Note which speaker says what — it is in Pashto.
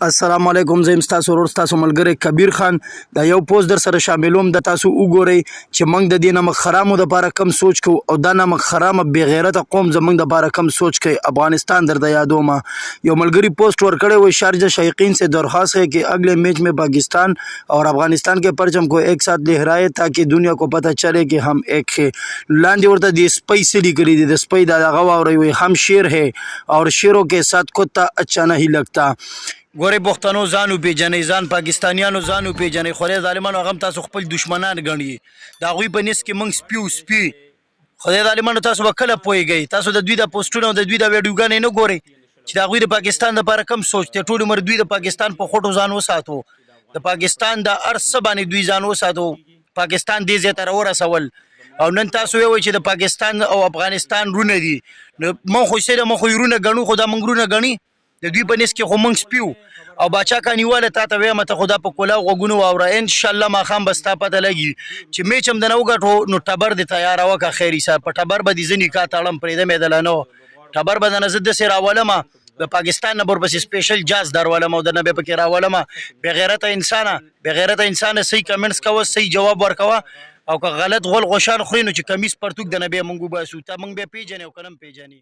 Speaker 1: السلام علیکم، زه یم ستاسو ورور ستاسو ملګری کبیر خان. دا یو پوسټ در سره شاملوم، د تاسو وګورئ چې موږ د دې نمک خرامو دپاره کم سوچ کوو او دا نمک خرامه بې غیرته قوم زموږ دپاره کم سوچ کوي. افغانستان درته یادوم، یو ملګري پوسٹ ورکړی وی شارجہ شائقین سے درخواست ہے کہ اگلے میچ میں پاکستان اور افغانستان کے پرچم کو ایک ساتھ لہرائے تاکہ دنیا کو پتہ چلے کہ ہم ایک ہے. لاندې ورته د سپی څه لیکلي دي، د سپی دا دغه واورئ، وی هم شیر ہے اور شیروں کے ساتھ کتا اچھا نہیں لگتا. ګورې پښتنو ځان وپېژنئ، ځان پاکستانیانو ځان وپېژنئ. خدای ظالمانو هغه هم تاسو خپل دشمنان ګڼئ، د هغوی په نس کې موږ سپي خدای ظالمانو تاسو به کله پوهېږئ؟ تاسو د دوی د پوسټونو او د دوی د ویډیوګانې نه ګورئ چې د هغوی د پاکستان دپاره کم سوچ دی؟ ټول عمر دوی د پاکستان په خوټو ځان وساتو، د پاکستان د هر څه باندې دوی ځان وساتو، پاکستان دې ځای ته راورسول. او نن تاسو ووایئ چې د پاکستان او افغانستان رونه دي، نو موږ خو څه موږ خو یې رونه ګڼو، خو دا موږ رونه ګڼي؟ د دوی په نس کې خو موږ سپي او باچا کانیواله تا ته وایم ته خو دا په کلاو غوږونو واوره. انشاءالله ماښام به ستا پته لګي چې میچ هم دنه وګټو نو ټبر دې تیاروه که خیر صاحب. په ټبر به دې زه نکاح تړم، پرېږدم یې دله نه ټبر به دنه زه داسې راولمه، د پاکستان نه ورپسې سپیشل جاز درولم او درنه بیا پکې راولمه. بېغیرته انسانه، بېغیرته انسانه، صحیح کمنټس کوه، صحیح جواب ورکوه، او که غلط غول غوشان خوري نو چې کمیس پرتوک دنه بیا موږ وباسو. ته موږ بیا پېژنې او که نه هم پېژنې.